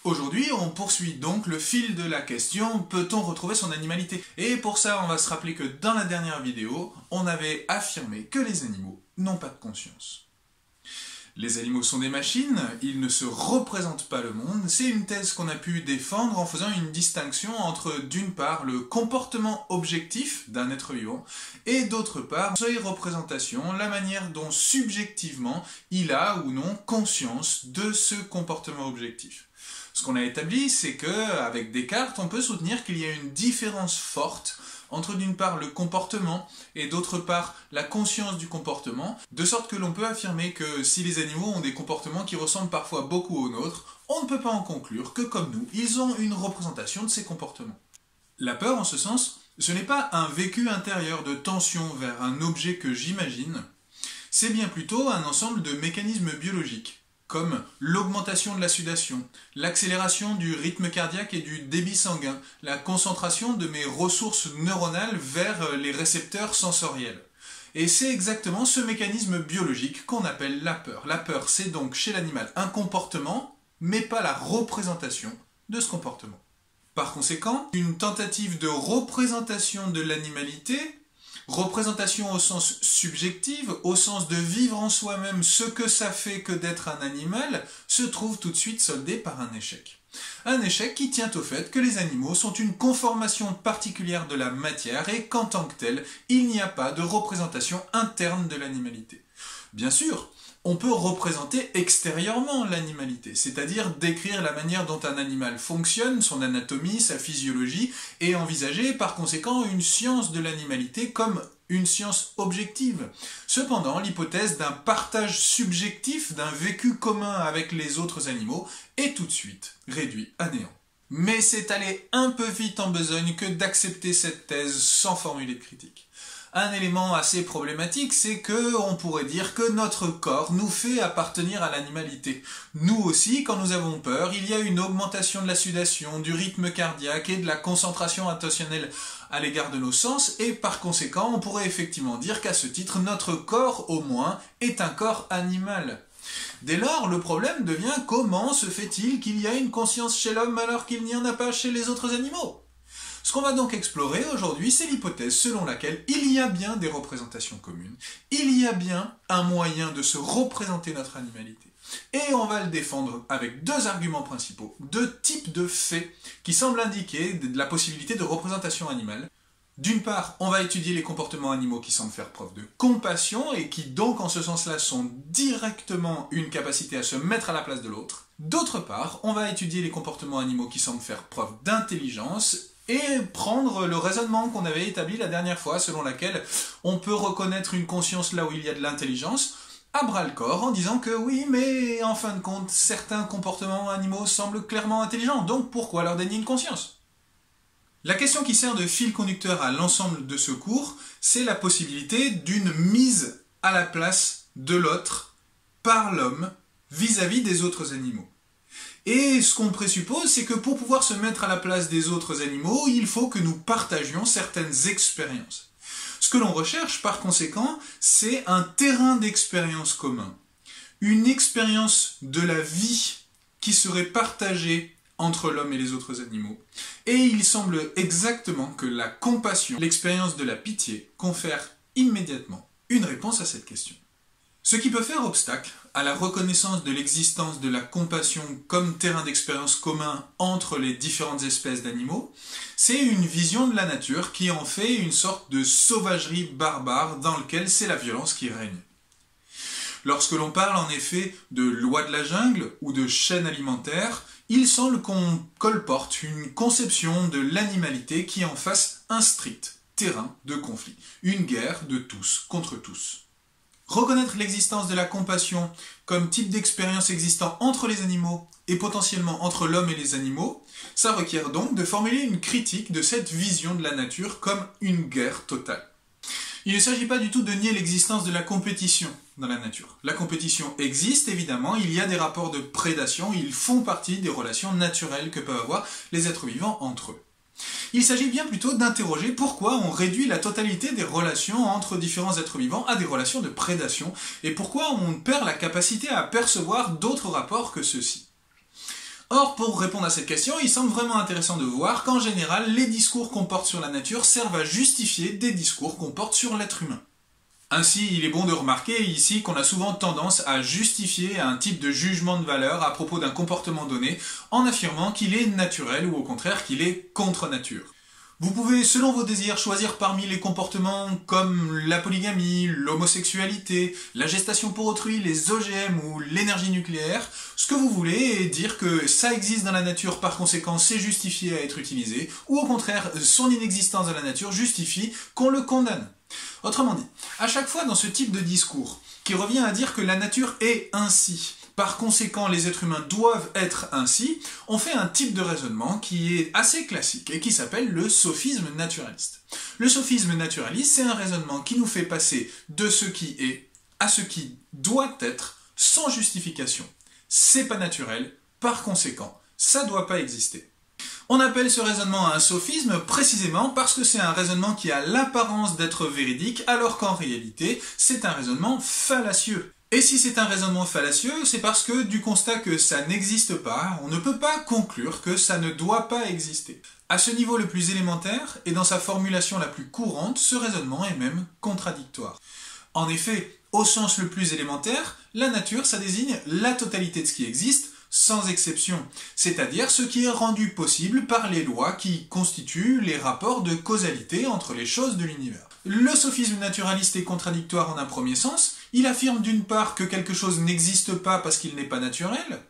Aujourd'hui, on poursuit donc le fil de la question « Peut-on retrouver son animalité ?» Et pour ça, on va se rappeler que dans la dernière vidéo, on avait affirmé que les animaux n'ont pas de conscience. Les animaux sont des machines, ils ne se représentent pas le monde, c'est une thèse qu'on a pu défendre en faisant une distinction entre d'une part le comportement objectif d'un être vivant et d'autre part ses représentations, la manière dont subjectivement il a ou non conscience de ce comportement objectif. Ce qu'on a établi, c'est qu'avec Descartes, on peut soutenir qu'il y a une différence forte entre d'une part le comportement et d'autre part la conscience du comportement, de sorte que l'on peut affirmer que si les animaux ont des comportements qui ressemblent parfois beaucoup aux nôtres, on ne peut pas en conclure que comme nous, ils ont une représentation de ces comportements. La peur, en ce sens, ce n'est pas un vécu intérieur de tension vers un objet que j'imagine, c'est bien plutôt un ensemble de mécanismes biologiques, comme l'augmentation de la sudation, l'accélération du rythme cardiaque et du débit sanguin, la concentration de mes ressources neuronales vers les récepteurs sensoriels. Et c'est exactement ce mécanisme biologique qu'on appelle la peur. La peur, c'est donc chez l'animal un comportement, mais pas la représentation de ce comportement. Par conséquent, une tentative de représentation de l'animalité, représentation au sens subjectif, au sens de vivre en soi-même ce que ça fait que d'être un animal, se trouve tout de suite soldé par un échec. Un échec qui tient au fait que les animaux sont une conformation particulière de la matière et qu'en tant que tel, il n'y a pas de représentation interne de l'animalité. Bien sûr, on peut représenter extérieurement l'animalité, c'est-à-dire décrire la manière dont un animal fonctionne, son anatomie, sa physiologie, et envisager par conséquent une science de l'animalité comme une science objective. Cependant, l'hypothèse d'un partage subjectif, d'un vécu commun avec les autres animaux, est tout de suite réduite à néant. Mais c'est aller un peu vite en besogne que d'accepter cette thèse sans formuler de critique. Un élément assez problématique, c'est que on pourrait dire que notre corps nous fait appartenir à l'animalité. Nous aussi, quand nous avons peur, il y a une augmentation de la sudation, du rythme cardiaque et de la concentration attentionnelle à l'égard de nos sens, et par conséquent, on pourrait effectivement dire qu'à ce titre, notre corps, au moins, est un corps animal. Dès lors, le problème devient comment se fait-il qu'il y a une conscience chez l'homme alors qu'il n'y en a pas chez les autres animaux ? Ce qu'on va donc explorer aujourd'hui, c'est l'hypothèse selon laquelle il y a bien des représentations communes, il y a bien un moyen de se représenter notre animalité. Et on va le défendre avec deux arguments principaux, deux types de faits qui semblent indiquer de la possibilité de représentation animale. D'une part, on va étudier les comportements animaux qui semblent faire preuve de compassion et qui donc en ce sens-là sont directement une capacité à se mettre à la place de l'autre. D'autre part, on va étudier les comportements animaux qui semblent faire preuve d'intelligence et prendre le raisonnement qu'on avait établi la dernière fois, selon laquelle on peut reconnaître une conscience là où il y a de l'intelligence, à bras-le-corps, en disant que oui, mais en fin de compte, certains comportements animaux semblent clairement intelligents, donc pourquoi leur dénier une conscience ? La question qui sert de fil conducteur à l'ensemble de ce cours, c'est la possibilité d'une mise à la place de l'autre par l'homme vis-à-vis des autres animaux. Et ce qu'on présuppose, c'est que pour pouvoir se mettre à la place des autres animaux, il faut que nous partagions certaines expériences. Ce que l'on recherche, par conséquent, c'est un terrain d'expérience commun. Une expérience de la vie qui serait partagée entre l'homme et les autres animaux. Et il semble exactement que la compassion, l'expérience de la pitié, confère immédiatement une réponse à cette question. Ce qui peut faire obstacle à la reconnaissance de l'existence de la compassion comme terrain d'expérience commun entre les différentes espèces d'animaux, c'est une vision de la nature qui en fait une sorte de sauvagerie barbare dans laquelle c'est la violence qui règne. Lorsque l'on parle en effet de loi de la jungle ou de chaîne alimentaire, il semble qu'on colporte une conception de l'animalité qui en fasse un strict terrain de conflit, une guerre de tous contre tous. Reconnaître l'existence de la compassion comme type d'expérience existant entre les animaux et potentiellement entre l'homme et les animaux, ça requiert donc de formuler une critique de cette vision de la nature comme une guerre totale. Il ne s'agit pas du tout de nier l'existence de la compétition dans la nature. La compétition existe évidemment, il y a des rapports de prédation, ils font partie des relations naturelles que peuvent avoir les êtres vivants entre eux. Il s'agit bien plutôt d'interroger pourquoi on réduit la totalité des relations entre différents êtres vivants à des relations de prédation, et pourquoi on perd la capacité à percevoir d'autres rapports que ceux-ci. Or, pour répondre à cette question, il semble vraiment intéressant de voir qu'en général, les discours qu'on porte sur la nature servent à justifier des discours qu'on porte sur l'être humain. Ainsi, il est bon de remarquer ici qu'on a souvent tendance à justifier un type de jugement de valeur à propos d'un comportement donné en affirmant qu'il est naturel ou au contraire qu'il est contre nature. Vous pouvez, selon vos désirs, choisir parmi les comportements comme la polygamie, l'homosexualité, la gestation pour autrui, les OGM ou l'énergie nucléaire, ce que vous voulez, et dire que ça existe dans la nature, par conséquent c'est justifié à être utilisé, ou au contraire, son inexistence dans la nature justifie qu'on le condamne. Autrement dit, à chaque fois dans ce type de discours, qui revient à dire que la nature est ainsi, par conséquent les êtres humains doivent être ainsi, on fait un type de raisonnement qui est assez classique et qui s'appelle le sophisme naturaliste. Le sophisme naturaliste, c'est un raisonnement qui nous fait passer de ce qui est à ce qui doit être sans justification. C'est pas naturel, par conséquent, ça doit pas exister. On appelle ce raisonnement un sophisme précisément parce que c'est un raisonnement qui a l'apparence d'être véridique alors qu'en réalité c'est un raisonnement fallacieux. Et si c'est un raisonnement fallacieux, c'est parce que du constat que ça n'existe pas, on ne peut pas conclure que ça ne doit pas exister. À ce niveau le plus élémentaire et dans sa formulation la plus courante, ce raisonnement est même contradictoire. En effet, au sens le plus élémentaire, la nature ça désigne la totalité de ce qui existe, sans exception, c'est-à-dire ce qui est rendu possible par les lois qui constituent les rapports de causalité entre les choses de l'univers. Le sophisme naturaliste est contradictoire en un premier sens, il affirme d'une part que quelque chose n'existe pas parce qu'il n'est pas naturel,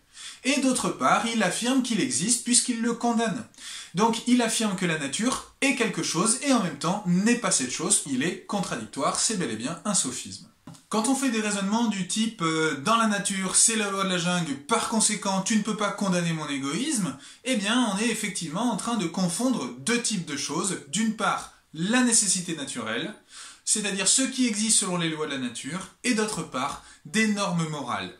et d'autre part, il affirme qu'il existe puisqu'il le condamne. Donc il affirme que la nature est quelque chose et en même temps n'est pas cette chose, il est contradictoire, c'est bel et bien un sophisme. Quand on fait des raisonnements du type « dans la nature, c'est la loi de la jungle, par conséquent, tu ne peux pas condamner mon égoïsme », eh bien, on est effectivement en train de confondre deux types de choses. D'une part, la nécessité naturelle, c'est-à-dire ce qui existe selon les lois de la nature, et d'autre part, des normes morales.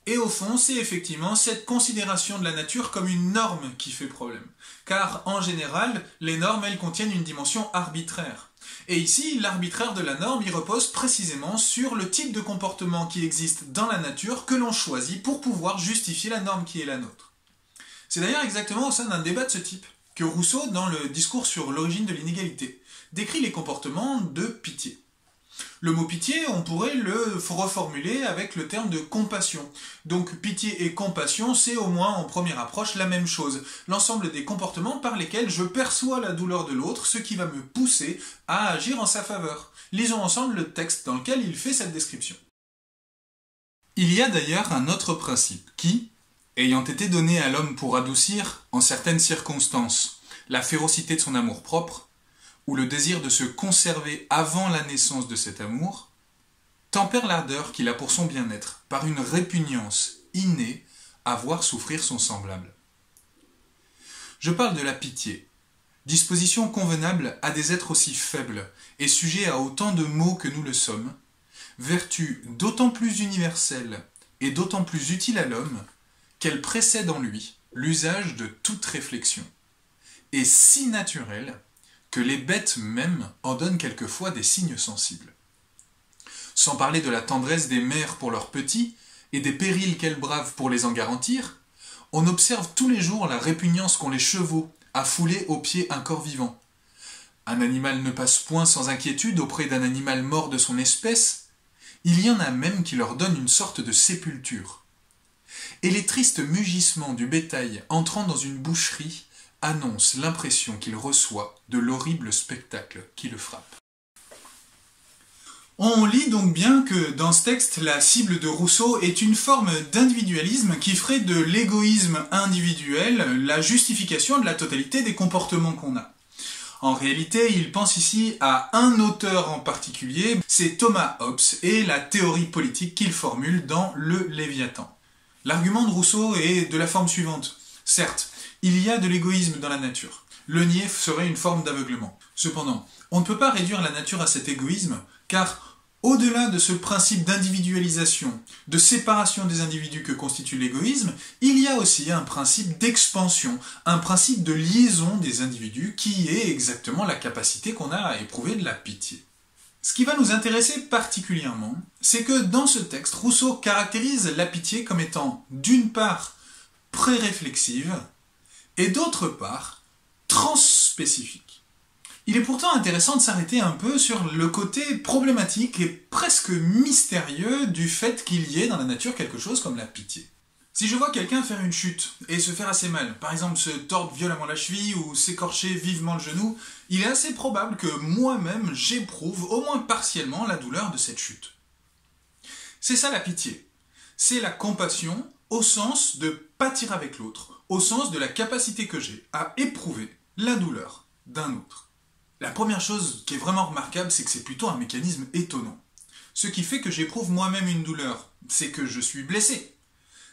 Et au fond, c'est effectivement cette considération de la nature comme une norme qui fait problème. Car, en général, les normes, elles contiennent une dimension arbitraire. Et ici, l'arbitraire de la norme, il repose précisément sur le type de comportement qui existe dans la nature que l'on choisit pour pouvoir justifier la norme qui est la nôtre. C'est d'ailleurs exactement au sein d'un débat de ce type que Rousseau, dans le discours sur l'origine de l'inégalité, décrit les comportements de pitié. Le mot pitié, on pourrait le reformuler avec le terme de compassion. Donc pitié et compassion, c'est au moins en première approche la même chose. L'ensemble des comportements par lesquels je perçois la douleur de l'autre, ce qui va me pousser à agir en sa faveur. Lisons ensemble le texte dans lequel il fait cette description. Il y a d'ailleurs un autre principe qui, ayant été donné à l'homme pour adoucir, en certaines circonstances, la férocité de son amour-propre, ou le désir de se conserver avant la naissance de cet amour, tempère l'ardeur qu'il a pour son bien-être par une répugnance innée à voir souffrir son semblable. Je parle de la pitié, disposition convenable à des êtres aussi faibles et sujets à autant de maux que nous le sommes, vertu d'autant plus universelle et d'autant plus utile à l'homme qu'elle précède en lui l'usage de toute réflexion, et si naturelle que les bêtes mêmes en donnent quelquefois des signes sensibles. Sans parler de la tendresse des mères pour leurs petits et des périls qu'elles bravent pour les en garantir, on observe tous les jours la répugnance qu'ont les chevaux à fouler aux pieds un corps vivant. Un animal ne passe point sans inquiétude auprès d'un animal mort de son espèce, il y en a même qui leur donnent une sorte de sépulture. Et les tristes mugissements du bétail entrant dans une boucherie annonce l'impression qu'il reçoit de l'horrible spectacle qui le frappe. On lit donc bien que dans ce texte, la cible de Rousseau est une forme d'individualisme qui ferait de l'égoïsme individuel la justification de la totalité des comportements qu'on a. En réalité, il pense ici à un auteur en particulier, c'est Thomas Hobbes et la théorie politique qu'il formule dans Le Léviathan. L'argument de Rousseau est de la forme suivante. Certes, il y a de l'égoïsme dans la nature. Le nier serait une forme d'aveuglement. Cependant, on ne peut pas réduire la nature à cet égoïsme, car au-delà de ce principe d'individualisation, de séparation des individus que constitue l'égoïsme, il y a aussi un principe d'expansion, un principe de liaison des individus qui est exactement la capacité qu'on a à éprouver de la pitié. Ce qui va nous intéresser particulièrement, c'est que dans ce texte, Rousseau caractérise la pitié comme étant, d'une part, pré-réflexive et d'autre part transspécifique. Il est pourtant intéressant de s'arrêter un peu sur le côté problématique et presque mystérieux du fait qu'il y ait dans la nature quelque chose comme la pitié. Si je vois quelqu'un faire une chute et se faire assez mal, par exemple se tordre violemment la cheville ou s'écorcher vivement le genou, il est assez probable que moi-même j'éprouve au moins partiellement la douleur de cette chute. C'est ça la pitié. C'est la compassion au sens de pâtir avec l'autre, au sens de la capacité que j'ai à éprouver la douleur d'un autre. La première chose qui est vraiment remarquable, c'est que c'est plutôt un mécanisme étonnant. Ce qui fait que j'éprouve moi-même une douleur, c'est que je suis blessé.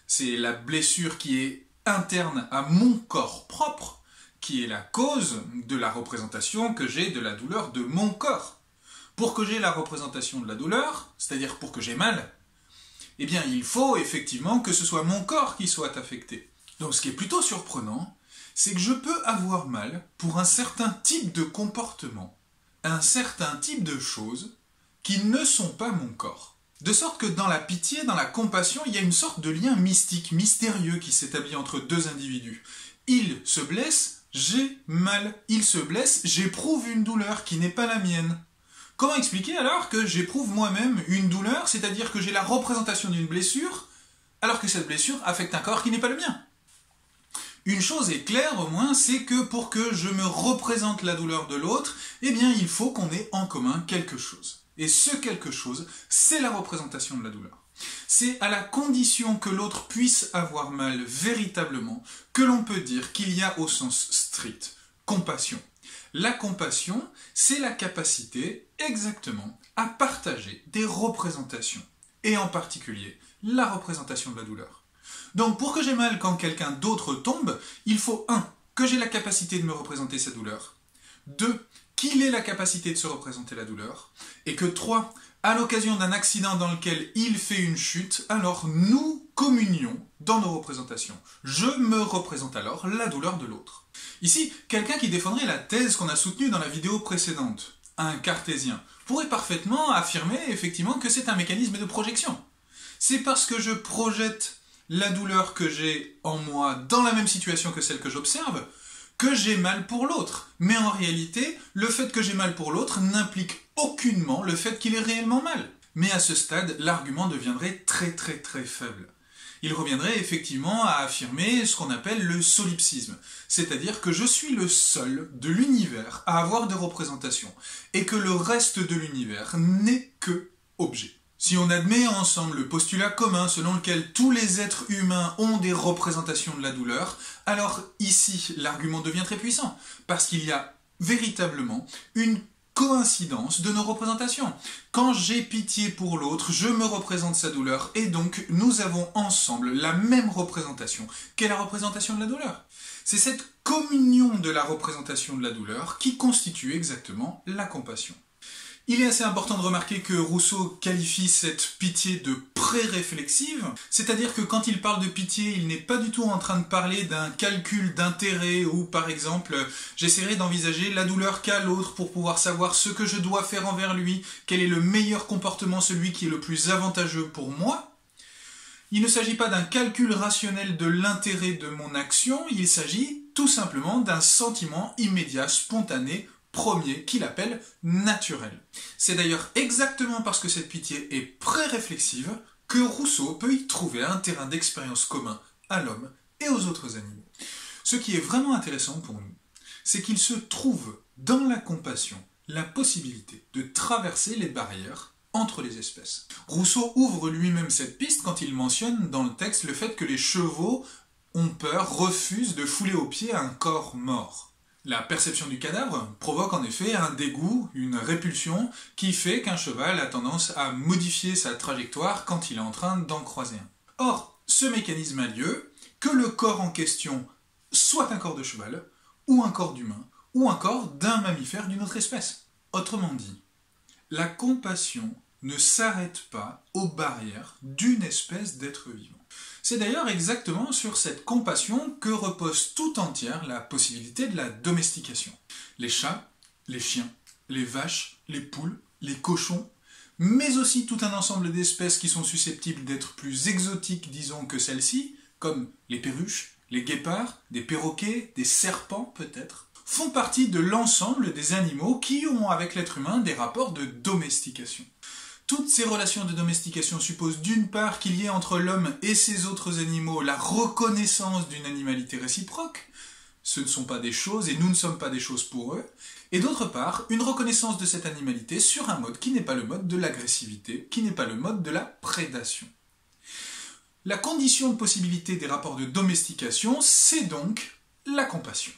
C'est la blessure qui est interne à mon corps propre, qui est la cause de la représentation que j'ai de la douleur de mon corps. Pour que j'ai la représentation de la douleur, c'est-à-dire pour que j'ai mal, eh bien il faut effectivement que ce soit mon corps qui soit affecté. Donc ce qui est plutôt surprenant, c'est que je peux avoir mal pour un certain type de comportement, un certain type de choses qui ne sont pas mon corps. De sorte que dans la pitié, dans la compassion, il y a une sorte de lien mystique, mystérieux qui s'établit entre deux individus. Il se blesse, j'ai mal. Il se blesse, j'éprouve une douleur qui n'est pas la mienne. Comment expliquer alors que j'éprouve moi-même une douleur, c'est-à-dire que j'ai la représentation d'une blessure, alors que cette blessure affecte un corps qui n'est pas le mien ? Une chose est claire au moins, c'est que pour que je me représente la douleur de l'autre, eh bien il faut qu'on ait en commun quelque chose. Et ce quelque chose, c'est la représentation de la douleur. C'est à la condition que l'autre puisse avoir mal véritablement que l'on peut dire qu'il y a au sens strict compassion. La compassion, c'est la capacité exactement à partager des représentations, et en particulier la représentation de la douleur. Donc pour que j'ai mal quand quelqu'un d'autre tombe, il faut 1. Que j'ai la capacité de me représenter sa douleur, 2. Qu'il ait la capacité de se représenter la douleur, et que 3. À l'occasion d'un accident dans lequel il fait une chute, alors nous communions dans nos représentations. Je me représente alors la douleur de l'autre. Ici, quelqu'un qui défendrait la thèse qu'on a soutenue dans la vidéo précédente, un cartésien, pourrait parfaitement affirmer effectivement que c'est un mécanisme de projection. C'est parce que je projette la douleur que j'ai en moi dans la même situation que celle que j'observe, que j'ai mal pour l'autre. Mais en réalité, le fait que j'ai mal pour l'autre n'implique aucunement le fait qu'il ait réellement mal. Mais à ce stade, l'argument deviendrait très faible. Il reviendrait effectivement à affirmer ce qu'on appelle le solipsisme, c'est-à-dire que je suis le seul de l'univers à avoir des représentations, et que le reste de l'univers n'est que objet. Si on admet ensemble le postulat commun selon lequel tous les êtres humains ont des représentations de la douleur, alors ici l'argument devient très puissant, parce qu'il y a véritablement une coïncidence de nos représentations. Quand j'ai pitié pour l'autre, je me représente sa douleur, et donc nous avons ensemble la même représentation qu'est la représentation de la douleur. C'est cette communion de la représentation de la douleur qui constitue exactement la compassion. Il est assez important de remarquer que Rousseau qualifie cette pitié de pré-réflexive, c'est-à-dire que quand il parle de pitié, il n'est pas du tout en train de parler d'un calcul d'intérêt où, par exemple, j'essaierai d'envisager la douleur qu'a l'autre pour pouvoir savoir ce que je dois faire envers lui, quel est le meilleur comportement, celui qui est le plus avantageux pour moi. Il ne s'agit pas d'un calcul rationnel de l'intérêt de mon action, il s'agit tout simplement d'un sentiment immédiat, spontané, premier, qu'il appelle naturel. C'est d'ailleurs exactement parce que cette pitié est pré-réflexive que Rousseau peut y trouver un terrain d'expérience commun à l'homme et aux autres animaux. Ce qui est vraiment intéressant pour nous, c'est qu'il se trouve dans la compassion la possibilité de traverser les barrières entre les espèces. Rousseau ouvre lui-même cette piste quand il mentionne dans le texte le fait que les chevaux ont peur, refusent de fouler aux pieds un corps mort. La perception du cadavre provoque en effet un dégoût, une répulsion, qui fait qu'un cheval a tendance à modifier sa trajectoire quand il est en train d'en croiser un. Or, ce mécanisme a lieu que le corps en question soit un corps de cheval, ou un corps d'humain, ou un corps d'un mammifère d'une autre espèce. Autrement dit, la compassion ne s'arrête pas aux barrières d'une espèce d'être vivant. C'est d'ailleurs exactement sur cette compassion que repose tout entière la possibilité de la domestication. Les chats, les chiens, les vaches, les poules, les cochons, mais aussi tout un ensemble d'espèces qui sont susceptibles d'être plus exotiques, disons, que celles-ci, comme les perruches, les guépards, des perroquets, des serpents peut-être, font partie de l'ensemble des animaux qui ont avec l'être humain des rapports de domestication. Toutes ces relations de domestication supposent d'une part qu'il y ait entre l'homme et ces autres animaux la reconnaissance d'une animalité réciproque, ce ne sont pas des choses et nous ne sommes pas des choses pour eux, et d'autre part, une reconnaissance de cette animalité sur un mode qui n'est pas le mode de l'agressivité, qui n'est pas le mode de la prédation. La condition de possibilité des rapports de domestication, c'est donc la compassion.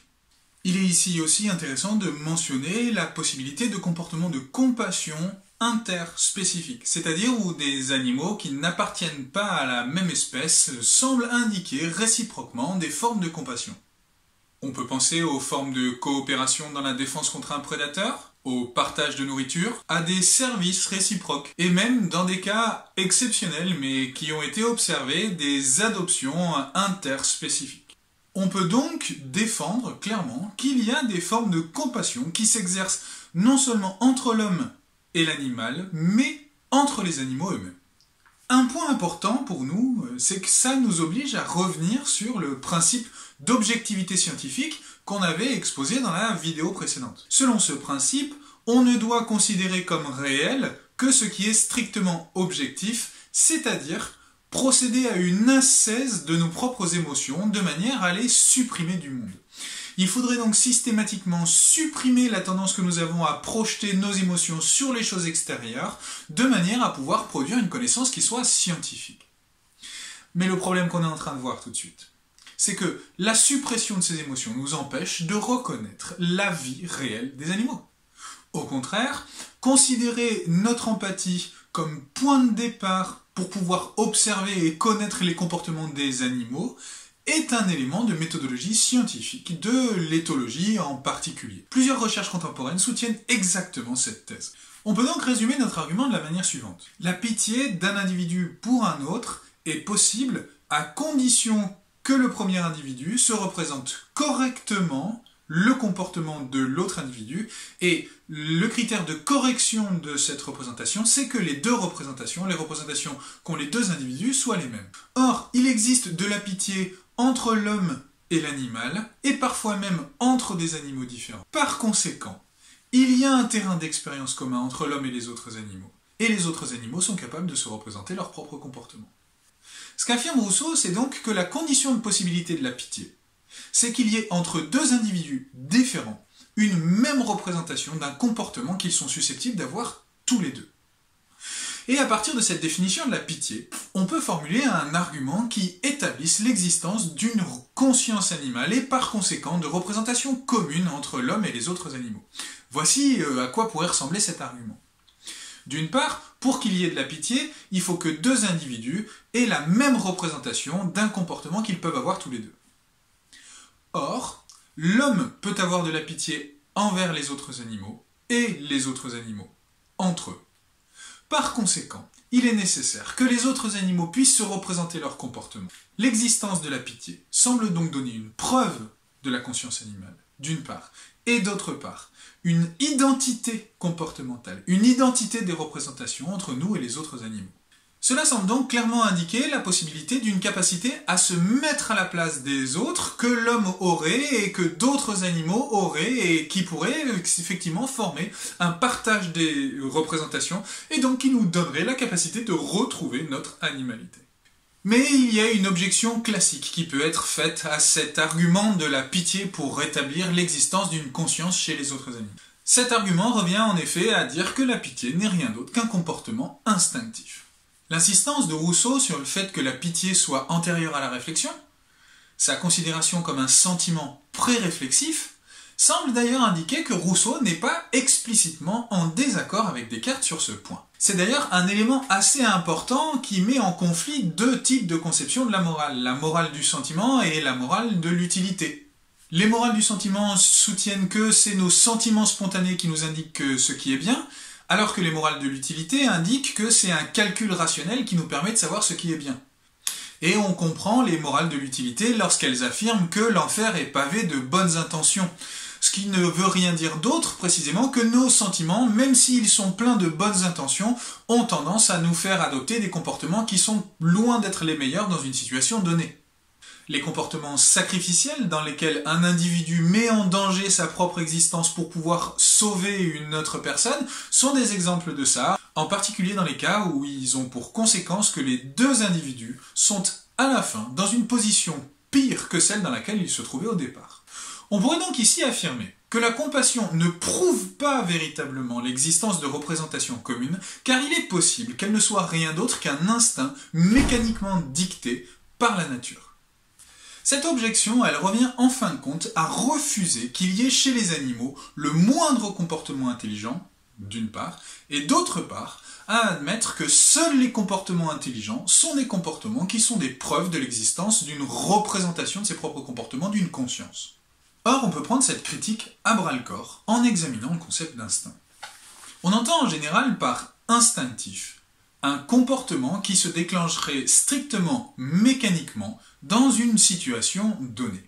Il est ici aussi intéressant de mentionner la possibilité de comportements de compassion interspécifiques, c'est-à-dire où des animaux qui n'appartiennent pas à la même espèce semblent indiquer réciproquement des formes de compassion. On peut penser aux formes de coopération dans la défense contre un prédateur, au partage de nourriture, à des services réciproques, et même dans des cas exceptionnels mais qui ont été observés, des adoptions interspécifiques. On peut donc défendre clairement qu'il y a des formes de compassion qui s'exercent non seulement entre l'homme et l'animal, mais entre les animaux eux-mêmes. Un point important pour nous, c'est que ça nous oblige à revenir sur le principe d'objectivité scientifique qu'on avait exposé dans la vidéo précédente. Selon ce principe, on ne doit considérer comme réel que ce qui est strictement objectif, c'est-à-dire procéder à une ascèse de nos propres émotions de manière à les supprimer du monde. Il faudrait donc systématiquement supprimer la tendance que nous avons à projeter nos émotions sur les choses extérieures de manière à pouvoir produire une connaissance qui soit scientifique. Mais le problème qu'on est en train de voir tout de suite, c'est que la suppression de ces émotions nous empêche de reconnaître la vie réelle des animaux. Au contraire, considérer notre empathie comme point de départ pour pouvoir observer et connaître les comportements des animaux est un élément de méthodologie scientifique, de l'éthologie en particulier. Plusieurs recherches contemporaines soutiennent exactement cette thèse. On peut donc résumer notre argument de la manière suivante. La pitié d'un individu pour un autre est possible à condition que le premier individu se représente correctement le comportement de l'autre individu, et le critère de correction de cette représentation, c'est que les deux représentations, les représentations qu'ont les deux individus, soient les mêmes. Or, il existe de la pitié entre l'homme et l'animal, et parfois même entre des animaux différents. Par conséquent, il y a un terrain d'expérience commun entre l'homme et les autres animaux, et les autres animaux sont capables de se représenter leur propre comportement. Ce qu'affirme Rousseau, c'est donc que la condition de possibilité de la pitié, c'est qu'il y ait entre deux individus différents une même représentation d'un comportement qu'ils sont susceptibles d'avoir tous les deux. Et à partir de cette définition de la pitié, on peut formuler un argument qui établisse l'existence d'une conscience animale et par conséquent de représentations communes entre l'homme et les autres animaux. Voici à quoi pourrait ressembler cet argument. D'une part, pour qu'il y ait de la pitié, il faut que deux individus aient la même représentation d'un comportement qu'ils peuvent avoir tous les deux. Or, l'homme peut avoir de la pitié envers les autres animaux et les autres animaux entre eux. Par conséquent, il est nécessaire que les autres animaux puissent se représenter leur comportement. L'existence de la pitié semble donc donner une preuve de la conscience animale, d'une part, et d'autre part, une identité comportementale, une identité des représentations entre nous et les autres animaux. Cela semble donc clairement indiquer la possibilité d'une capacité à se mettre à la place des autres que l'homme aurait et que d'autres animaux auraient et qui pourraient effectivement former un partage des représentations et donc qui nous donnerait la capacité de retrouver notre animalité. Mais il y a une objection classique qui peut être faite à cet argument de la pitié pour rétablir l'existence d'une conscience chez les autres animaux. Cet argument revient en effet à dire que la pitié n'est rien d'autre qu'un comportement instinctif. L'insistance de Rousseau sur le fait que la pitié soit antérieure à la réflexion, sa considération comme un sentiment pré-réflexif, semble d'ailleurs indiquer que Rousseau n'est pas explicitement en désaccord avec Descartes sur ce point. C'est d'ailleurs un élément assez important qui met en conflit deux types de conceptions de la morale du sentiment et la morale de l'utilité. Les morales du sentiment soutiennent que c'est nos sentiments spontanés qui nous indiquent ce qui est bien, alors que les morales de l'utilité indiquent que c'est un calcul rationnel qui nous permet de savoir ce qui est bien. Et on comprend les morales de l'utilité lorsqu'elles affirment que l'enfer est pavé de bonnes intentions, ce qui ne veut rien dire d'autre précisément que nos sentiments, même s'ils sont pleins de bonnes intentions, ont tendance à nous faire adopter des comportements qui sont loin d'être les meilleurs dans une situation donnée. Les comportements sacrificiels dans lesquels un individu met en danger sa propre existence pour pouvoir sauver une autre personne sont des exemples de ça, en particulier dans les cas où ils ont pour conséquence que les deux individus sont à la fin dans une position pire que celle dans laquelle ils se trouvaient au départ. On pourrait donc ici affirmer que la compassion ne prouve pas véritablement l'existence de représentations communes, car il est possible qu'elle ne soit rien d'autre qu'un instinct mécaniquement dicté par la nature. Cette objection, elle revient en fin de compte à refuser qu'il y ait chez les animaux le moindre comportement intelligent, d'une part, et d'autre part, à admettre que seuls les comportements intelligents sont des comportements qui sont des preuves de l'existence d'une représentation de ses propres comportements, d'une conscience. Or, on peut prendre cette critique à bras-le-corps en examinant le concept d'instinct. On entend en général par instinctif un comportement qui se déclencherait strictement mécaniquement dans une situation donnée.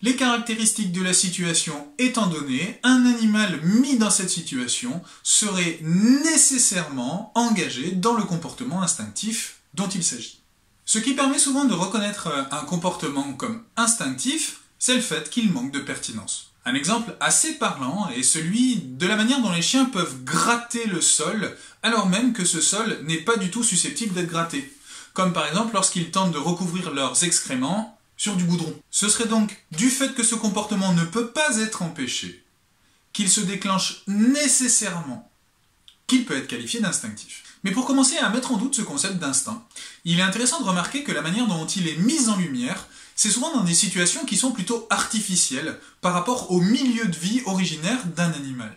Les caractéristiques de la situation étant données, un animal mis dans cette situation serait nécessairement engagé dans le comportement instinctif dont il s'agit. Ce qui permet souvent de reconnaître un comportement comme instinctif, c'est le fait qu'il manque de pertinence. Un exemple assez parlant est celui de la manière dont les chiens peuvent gratter le sol alors même que ce sol n'est pas du tout susceptible d'être gratté. Comme par exemple lorsqu'ils tentent de recouvrir leurs excréments sur du goudron. Ce serait donc du fait que ce comportement ne peut pas être empêché qu'il se déclenche nécessairement qu'il peut être qualifié d'instinctif. Mais pour commencer à mettre en doute ce concept d'instinct, il est intéressant de remarquer que la manière dont il est mis en lumière, c'est souvent dans des situations qui sont plutôt artificielles par rapport au milieu de vie originaire d'un animal.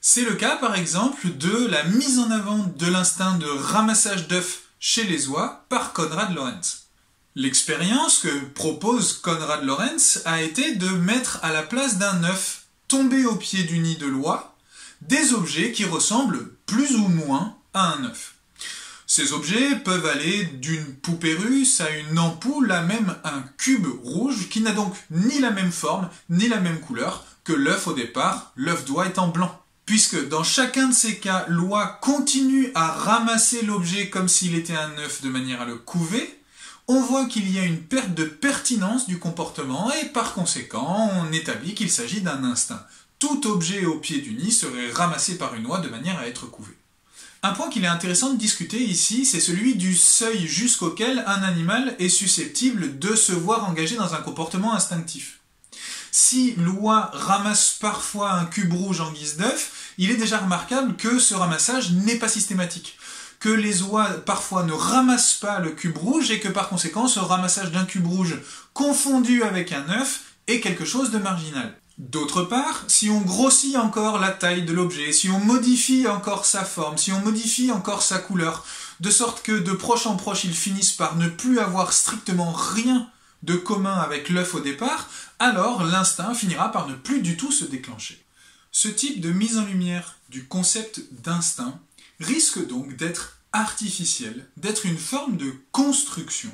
C'est le cas par exemple de la mise en avant de l'instinct de ramassage d'œufs chez les oies par Konrad Lorenz. L'expérience que propose Konrad Lorenz a été de mettre à la place d'un œuf tombé au pied du nid de l'oie des objets qui ressemblent plus ou moins à un œuf. Ces objets peuvent aller d'une poupée russe à une ampoule à même un cube rouge qui n'a donc ni la même forme ni la même couleur que l'œuf au départ, l'œuf d'oie étant blanc. Puisque dans chacun de ces cas, l'oie continue à ramasser l'objet comme s'il était un œuf de manière à le couver, on voit qu'il y a une perte de pertinence du comportement et par conséquent, on établit qu'il s'agit d'un instinct. Tout objet au pied du nid serait ramassé par une oie de manière à être couvé. Un point qu'il est intéressant de discuter ici, c'est celui du seuil jusqu'auquel un animal est susceptible de se voir engagé dans un comportement instinctif. Si l'oie ramasse parfois un cube rouge en guise d'œuf, il est déjà remarquable que ce ramassage n'est pas systématique, que les oies parfois ne ramassent pas le cube rouge et que par conséquent ce ramassage d'un cube rouge confondu avec un œuf est quelque chose de marginal. D'autre part, si on grossit encore la taille de l'objet, si on modifie encore sa forme, si on modifie encore sa couleur, de sorte que de proche en proche ils finissent par ne plus avoir strictement rien de commun avec l'œuf au départ, alors l'instinct finira par ne plus du tout se déclencher. Ce type de mise en lumière du concept d'instinct risque donc d'être artificiel, d'être une forme de construction.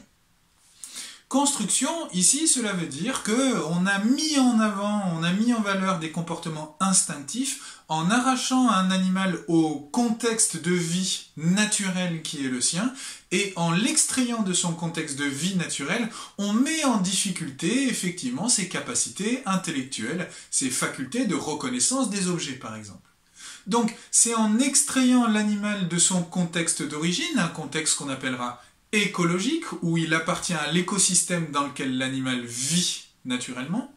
Construction, ici, cela veut dire qu'on a mis en avant, on a mis en valeur des comportements instinctifs en arrachant un animal au contexte de vie naturel qui est le sien, et en l'extrayant de son contexte de vie naturel, on met en difficulté effectivement ses capacités intellectuelles, ses facultés de reconnaissance des objets par exemple. Donc c'est en extrayant l'animal de son contexte d'origine, un contexte qu'on appellera écologique, où il appartient à l'écosystème dans lequel l'animal vit naturellement,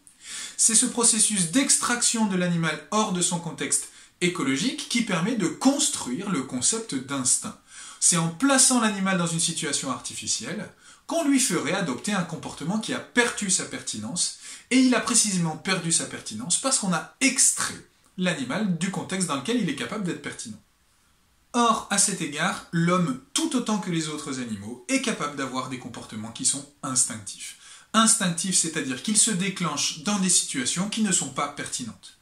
c'est ce processus d'extraction de l'animal hors de son contexte écologique qui permet de construire le concept d'instinct. C'est en plaçant l'animal dans une situation artificielle qu'on lui ferait adopter un comportement qui a perdu sa pertinence, et il a précisément perdu sa pertinence parce qu'on a extrait l'animal du contexte dans lequel il est capable d'être pertinent. Or, à cet égard, l'homme, tout autant que les autres animaux, est capable d'avoir des comportements qui sont instinctifs. Instinctifs, c'est-à-dire qu'ils se déclenchent dans des situations qui ne sont pas pertinentes.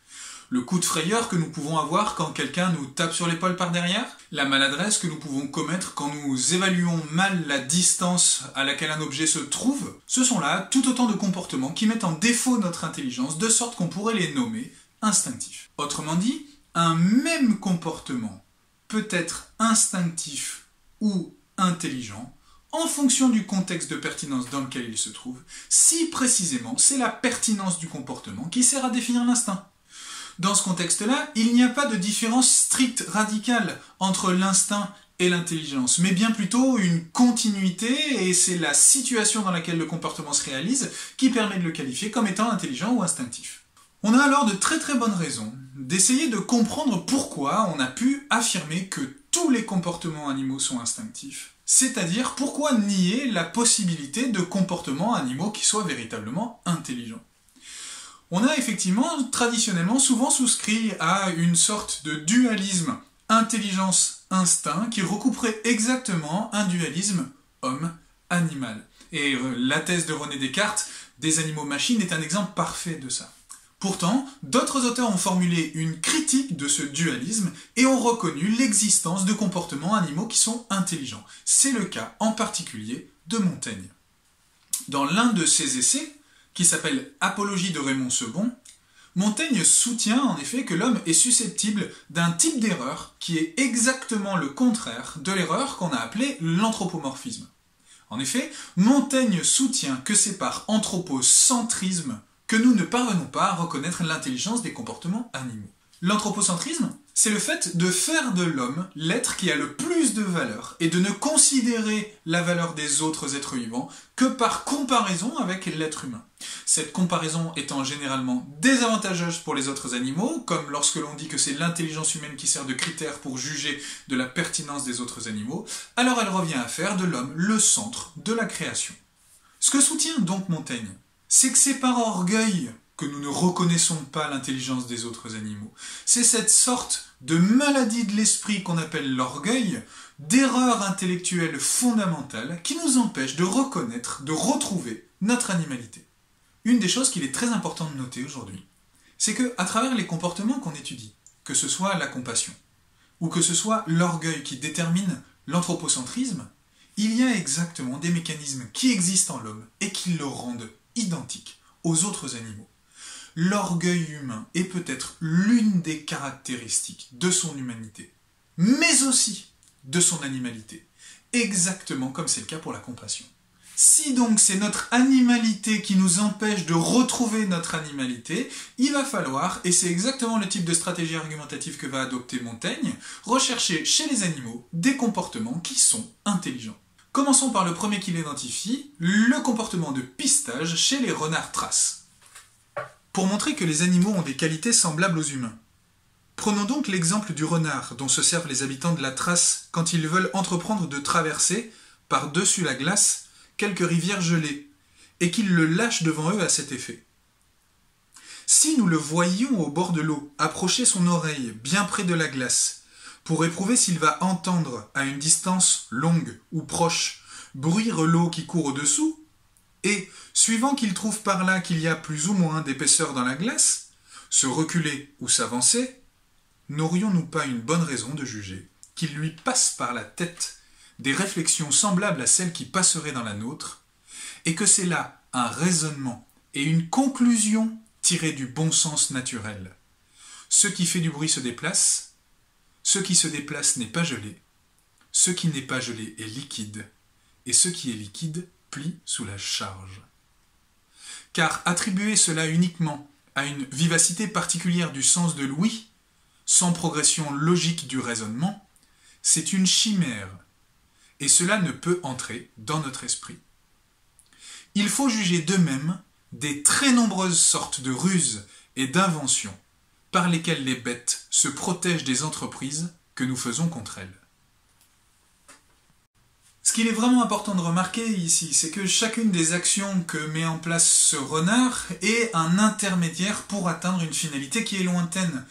Le coup de frayeur que nous pouvons avoir quand quelqu'un nous tape sur l'épaule par derrière, la maladresse que nous pouvons commettre quand nous évaluons mal la distance à laquelle un objet se trouve, ce sont là tout autant de comportements qui mettent en défaut notre intelligence, de sorte qu'on pourrait les nommer instinctifs. Autrement dit, un même comportement peut être instinctif ou intelligent en fonction du contexte de pertinence dans lequel il se trouve, si précisément c'est la pertinence du comportement qui sert à définir l'instinct. Dans ce contexte-là, il n'y a pas de différence stricte radicale entre l'instinct et l'intelligence, mais bien plutôt une continuité, et c'est la situation dans laquelle le comportement se réalise qui permet de le qualifier comme étant intelligent ou instinctif. On a alors de très très bonnes raisons d'essayer de comprendre pourquoi on a pu affirmer que tous les comportements animaux sont instinctifs, c'est-à-dire pourquoi nier la possibilité de comportements animaux qui soient véritablement intelligents. On a effectivement traditionnellement souvent souscrit à une sorte de dualisme intelligence-instinct qui recouperait exactement un dualisme homme-animal. Et la thèse de René Descartes des animaux-machines est un exemple parfait de ça. Pourtant, d'autres auteurs ont formulé une critique de ce dualisme et ont reconnu l'existence de comportements animaux qui sont intelligents. C'est le cas en particulier de Montaigne. Dans l'un de ses essais, qui s'appelle « Apologie de Raymond Sebond », Montaigne soutient en effet que l'homme est susceptible d'un type d'erreur qui est exactement le contraire de l'erreur qu'on a appelée l'anthropomorphisme. En effet, Montaigne soutient que c'est par anthropocentrisme que nous ne parvenons pas à reconnaître l'intelligence des comportements animaux. L'anthropocentrisme, c'est le fait de faire de l'homme l'être qui a le plus de valeur et de ne considérer la valeur des autres êtres vivants que par comparaison avec l'être humain. Cette comparaison étant généralement désavantageuse pour les autres animaux, comme lorsque l'on dit que c'est l'intelligence humaine qui sert de critère pour juger de la pertinence des autres animaux, alors elle revient à faire de l'homme le centre de la création. Ce que soutient donc Montaigne, c'est que c'est par orgueil que nous ne reconnaissons pas l'intelligence des autres animaux. C'est cette sorte de maladie de l'esprit qu'on appelle l'orgueil, d'erreur intellectuelle fondamentale qui nous empêche de reconnaître, de retrouver notre animalité. Une des choses qu'il est très important de noter aujourd'hui, c'est que à travers les comportements qu'on étudie, que ce soit la compassion, ou que ce soit l'orgueil qui détermine l'anthropocentrisme, il y a exactement des mécanismes qui existent en l'homme et qui le rendent identique aux autres animaux. L'orgueil humain est peut-être l'une des caractéristiques de son humanité, mais aussi de son animalité, exactement comme c'est le cas pour la compassion. Si donc c'est notre animalité qui nous empêche de retrouver notre animalité, il va falloir, et c'est exactement le type de stratégie argumentative que va adopter Montaigne, rechercher chez les animaux des comportements qui sont intelligents. Commençons par le premier qu'il identifie, le comportement de pistage chez les renards thraces. Pour montrer que les animaux ont des qualités semblables aux humains. Prenons donc l'exemple du renard dont se servent les habitants de la Thrace quand ils veulent entreprendre de traverser, par-dessus la glace, quelques rivières gelées, et qu'ils le lâchent devant eux à cet effet. Si nous le voyions au bord de l'eau, approcher son oreille bien près de la glace, pour éprouver s'il va entendre, à une distance longue ou proche, bruire l'eau qui court au-dessous, et, suivant qu'il trouve par là qu'il y a plus ou moins d'épaisseur dans la glace, se reculer ou s'avancer, n'aurions-nous pas une bonne raison de juger qu'il lui passe par la tête des réflexions semblables à celles qui passeraient dans la nôtre, et que c'est là un raisonnement et une conclusion tirée du bon sens naturel. Ce qui fait du bruit se déplace, ce qui se déplace n'est pas gelé, ce qui n'est pas gelé est liquide, et ce qui est liquide plie sous la charge. Car attribuer cela uniquement à une vivacité particulière du sens de l'ouïe, sans progression logique du raisonnement, c'est une chimère, et cela ne peut entrer dans notre esprit. Il faut juger d'eux-mêmes des très nombreuses sortes de ruses et d'inventions par lesquelles les bêtes se protègent des entreprises que nous faisons contre elles. Ce qu'il est vraiment important de remarquer ici, c'est que chacune des actions que met en place ce renard est un intermédiaire pour atteindre une finalité qui est lointaine.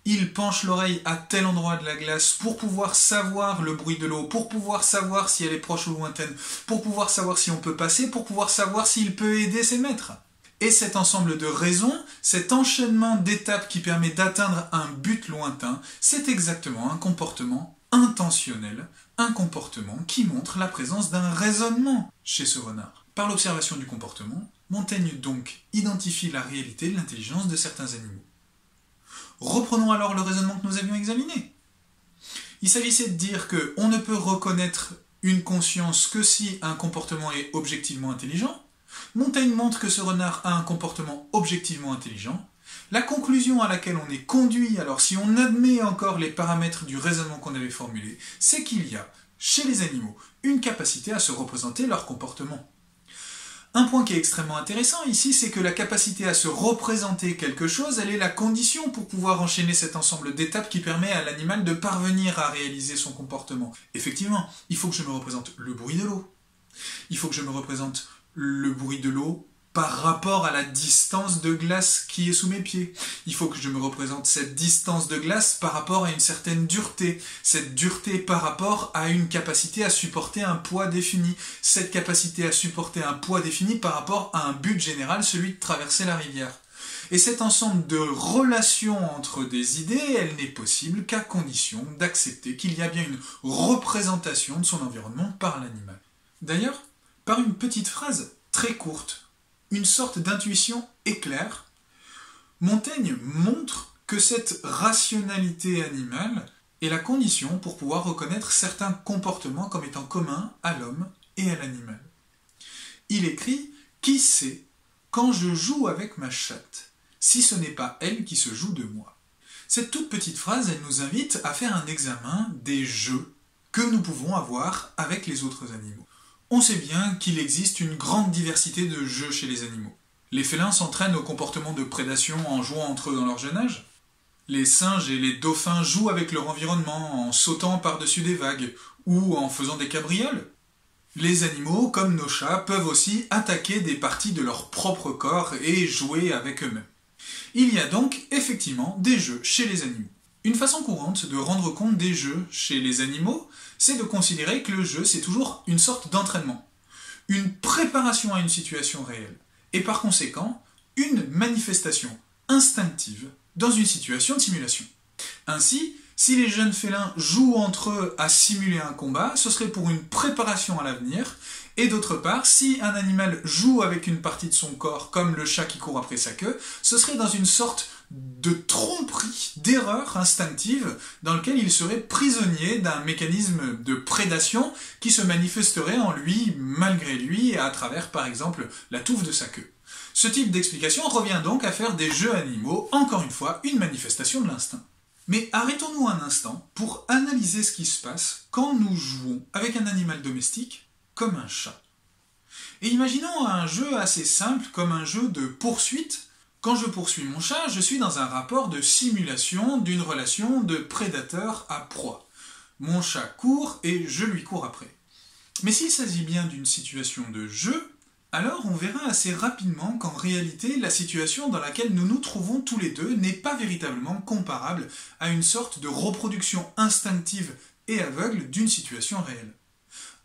Il penche l'oreille à tel endroit de la glace pour pouvoir savoir le bruit de l'eau, pour pouvoir savoir si elle est proche ou lointaine, pour pouvoir savoir si on peut passer, pour pouvoir savoir s'il peut aider ses maîtres. Et cet ensemble de raisons, cet enchaînement d'étapes qui permet d'atteindre un but lointain, c'est exactement un comportement intentionnel, un comportement qui montre la présence d'un raisonnement chez ce renard. Par l'observation du comportement, Montaigne donc identifie la réalité de l'intelligence de certains animaux. Reprenons alors le raisonnement que nous avions examiné. Il s'agissait de dire qu'on ne peut reconnaître une conscience que si un comportement est objectivement intelligent. Montaigne montre que ce renard a un comportement objectivement intelligent. La conclusion à laquelle on est conduit, alors si on admet encore les paramètres du raisonnement qu'on avait formulé, c'est qu'il y a, chez les animaux, une capacité à se représenter leur comportement. Un point qui est extrêmement intéressant ici, c'est que la capacité à se représenter quelque chose, elle est la condition pour pouvoir enchaîner cet ensemble d'étapes qui permet à l'animal de parvenir à réaliser son comportement. Effectivement, il faut que je me représente le bruit de l'eau. Il faut que je me représente le bruit de l'eau par rapport à la distance de glace qui est sous mes pieds. Il faut que je me représente cette distance de glace par rapport à une certaine dureté. Cette dureté par rapport à une capacité à supporter un poids défini. Cette capacité à supporter un poids défini par rapport à un but général, celui de traverser la rivière. Et cet ensemble de relations entre des idées, elle n'est possible qu'à condition d'accepter qu'il y a bien une représentation de son environnement par l'animal. D'ailleurs, par une petite phrase très courte, une sorte d'intuition éclair, Montaigne montre que cette rationalité animale est la condition pour pouvoir reconnaître certains comportements comme étant communs à l'homme et à l'animal. Il écrit « Qui sait, quand je joue avec ma chatte, si ce n'est pas elle qui se joue de moi ?» Cette toute petite phrase, elle nous invite à faire un examen des jeux que nous pouvons avoir avec les autres animaux. On sait bien qu'il existe une grande diversité de jeux chez les animaux. Les félins s'entraînent au comportement de prédation en jouant entre eux dans leur jeune âge. Les singes et les dauphins jouent avec leur environnement en sautant par-dessus des vagues ou en faisant des cabrioles. Les animaux, comme nos chats, peuvent aussi attaquer des parties de leur propre corps et jouer avec eux-mêmes. Il y a donc effectivement des jeux chez les animaux. Une façon courante de rendre compte des jeux chez les animaux, c'est de considérer que le jeu, c'est toujours une sorte d'entraînement, une préparation à une situation réelle, et par conséquent, une manifestation instinctive dans une situation de simulation. Ainsi, si les jeunes félins jouent entre eux à simuler un combat, ce serait pour une préparation à l'avenir, et d'autre part, si un animal joue avec une partie de son corps, comme le chat qui court après sa queue, ce serait dans une sorte de tromperie, d'erreur instinctive, dans lequel il serait prisonnier d'un mécanisme de prédation qui se manifesterait en lui, malgré lui, à travers par exemple la touffe de sa queue. Ce type d'explication revient donc à faire des jeux animaux, encore une fois, une manifestation de l'instinct. Mais arrêtons-nous un instant pour analyser ce qui se passe quand nous jouons avec un animal domestique comme un chat. Et imaginons un jeu assez simple comme un jeu de poursuite. Quand je poursuis mon chat, je suis dans un rapport de simulation d'une relation de prédateur à proie. Mon chat court et je lui cours après. Mais s'il s'agit bien d'une situation de jeu, alors on verra assez rapidement qu'en réalité, la situation dans laquelle nous nous trouvons tous les deux n'est pas véritablement comparable à une sorte de reproduction instinctive et aveugle d'une situation réelle.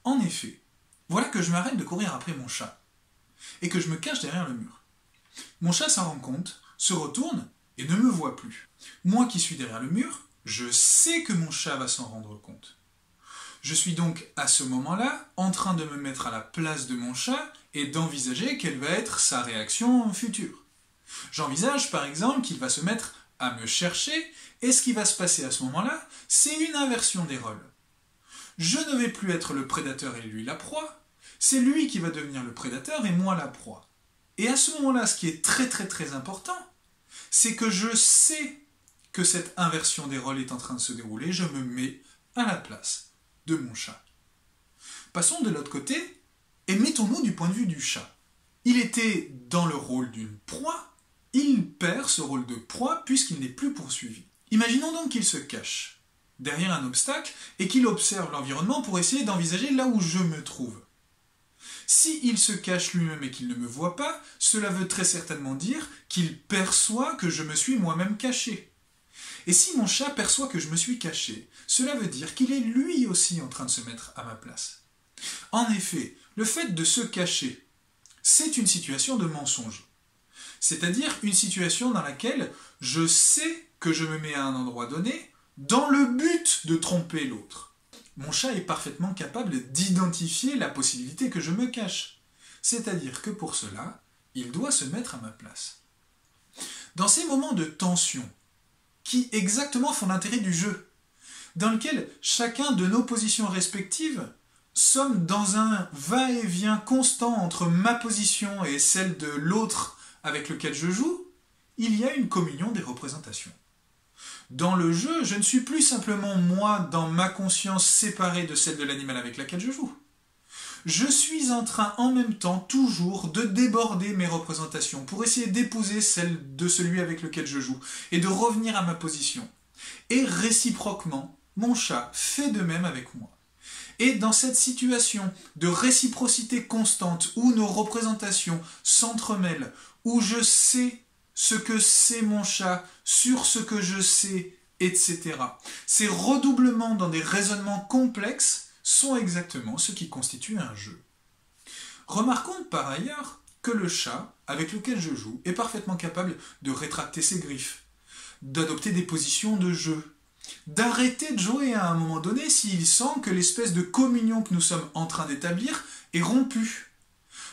En effet, voilà que je m'arrête de courir après mon chat, et que je me cache derrière le mur. Mon chat s'en rend compte, se retourne et ne me voit plus. Moi qui suis derrière le mur, je sais que mon chat va s'en rendre compte. Je suis donc à ce moment-là en train de me mettre à la place de mon chat et d'envisager quelle va être sa réaction future. J'envisage par exemple qu'il va se mettre à me chercher et ce qui va se passer à ce moment-là, c'est une inversion des rôles. Je ne vais plus être le prédateur et lui la proie, c'est lui qui va devenir le prédateur et moi la proie. Et à ce moment-là, ce qui est très très très important, c'est que je sais que cette inversion des rôles est en train de se dérouler, je me mets à la place de mon chat. Passons de l'autre côté et mettons-nous du point de vue du chat. Il était dans le rôle d'une proie, il perd ce rôle de proie puisqu'il n'est plus poursuivi. Imaginons donc qu'il se cache derrière un obstacle et qu'il observe l'environnement pour essayer d'envisager là où je me trouve. S'il se cache lui-même et qu'il ne me voit pas, cela veut très certainement dire qu'il perçoit que je me suis moi-même caché. Et si mon chat perçoit que je me suis caché, cela veut dire qu'il est lui aussi en train de se mettre à ma place. En effet, le fait de se cacher, c'est une situation de mensonge. C'est-à-dire une situation dans laquelle je sais que je me mets à un endroit donné dans le but de tromper l'autre. Mon chat est parfaitement capable d'identifier la possibilité que je me cache. C'est-à-dire que pour cela, il doit se mettre à ma place. Dans ces moments de tension, qui exactement font l'intérêt du jeu, dans lequel chacun de nos positions respectives sommes dans un va-et-vient constant entre ma position et celle de l'autre avec lequel je joue, il y a une communion des représentations. Dans le jeu, je ne suis plus simplement moi dans ma conscience séparée de celle de l'animal avec laquelle je joue. Je suis en train en même temps toujours de déborder mes représentations pour essayer d'épouser celle de celui avec lequel je joue et de revenir à ma position. Et réciproquement, mon chat fait de même avec moi. Et dans cette situation de réciprocité constante où nos représentations s'entremêlent, où je sais ce que c'est mon chat sur ce que je sais, etc. Ces redoublements dans des raisonnements complexes sont exactement ce qui constitue un jeu. Remarquons par ailleurs que le chat avec lequel je joue est parfaitement capable de rétracter ses griffes, d'adopter des positions de jeu, d'arrêter de jouer à un moment donné s'il sent que l'espèce de communion que nous sommes en train d'établir est rompue,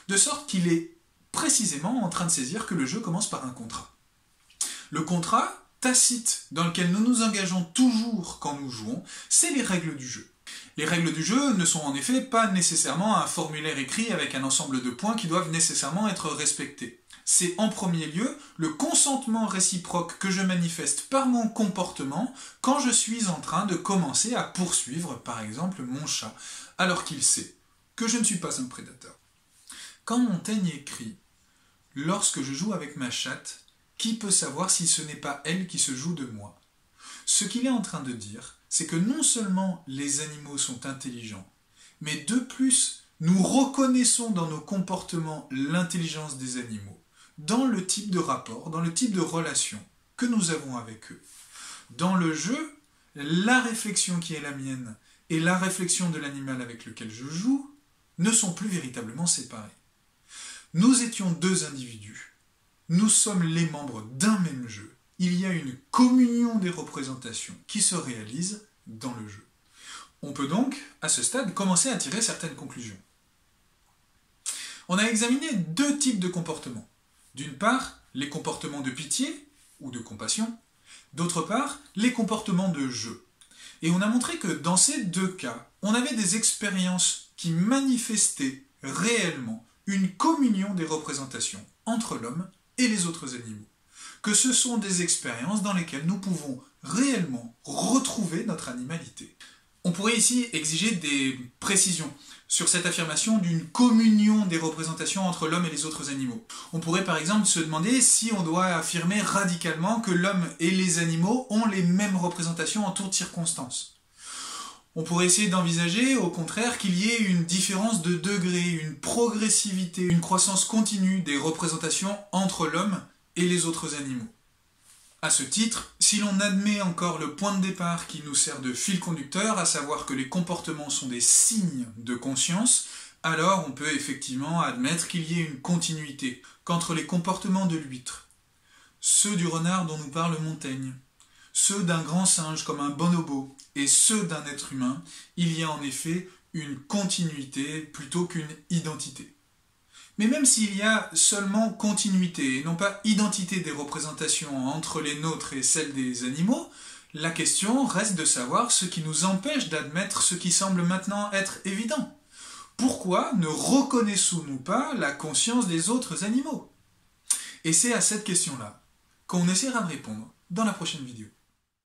de sorte qu'il est précisément en train de saisir que le jeu commence par un contrat. Le contrat tacite dans lequel nous nous engageons toujours quand nous jouons, c'est les règles du jeu. Les règles du jeu ne sont en effet pas nécessairement un formulaire écrit avec un ensemble de points qui doivent nécessairement être respectés. C'est en premier lieu le consentement réciproque que je manifeste par mon comportement quand je suis en train de commencer à poursuivre par exemple mon chat, alors qu'il sait que je ne suis pas un prédateur. Quand Montaigne écrit « Lorsque je joue avec ma chatte, qui peut savoir si ce n'est pas elle qui se joue de moi ?» Ce qu'il est en train de dire, c'est que non seulement les animaux sont intelligents, mais de plus, nous reconnaissons dans nos comportements l'intelligence des animaux, dans le type de rapport, dans le type de relation que nous avons avec eux. Dans le jeu, la réflexion qui est la mienne et la réflexion de l'animal avec lequel je joue ne sont plus véritablement séparées. Nous étions deux individus, nous sommes les membres d'un même jeu. Il y a une communion des représentations qui se réalise dans le jeu. On peut donc, à ce stade, commencer à tirer certaines conclusions. On a examiné deux types de comportements. D'une part, les comportements de pitié ou de compassion, d'autre part, les comportements de jeu. Et on a montré que dans ces deux cas, on avait des expériences qui manifestaient réellement une communion des représentations entre l'homme et les autres animaux. Que ce sont des expériences dans lesquelles nous pouvons réellement retrouver notre animalité. On pourrait ici exiger des précisions sur cette affirmation d'une communion des représentations entre l'homme et les autres animaux. On pourrait par exemple se demander si on doit affirmer radicalement que l'homme et les animaux ont les mêmes représentations en toutes circonstances. On pourrait essayer d'envisager, au contraire, qu'il y ait une différence de degré, une progressivité, une croissance continue des représentations entre l'homme et les autres animaux. À ce titre, si l'on admet encore le point de départ qui nous sert de fil conducteur, à savoir que les comportements sont des signes de conscience, alors on peut effectivement admettre qu'il y ait une continuité qu'entre les comportements de l'huître, ceux du renard dont nous parle Montaigne, ceux d'un grand singe comme un bonobo et ceux d'un être humain, il y a en effet une continuité plutôt qu'une identité. Mais même s'il y a seulement continuité et non pas identité des représentations entre les nôtres et celles des animaux, la question reste de savoir ce qui nous empêche d'admettre ce qui semble maintenant être évident. Pourquoi ne reconnaissons-nous pas la conscience des autres animaux? Et c'est à cette question-là qu'on essaiera de répondre dans la prochaine vidéo.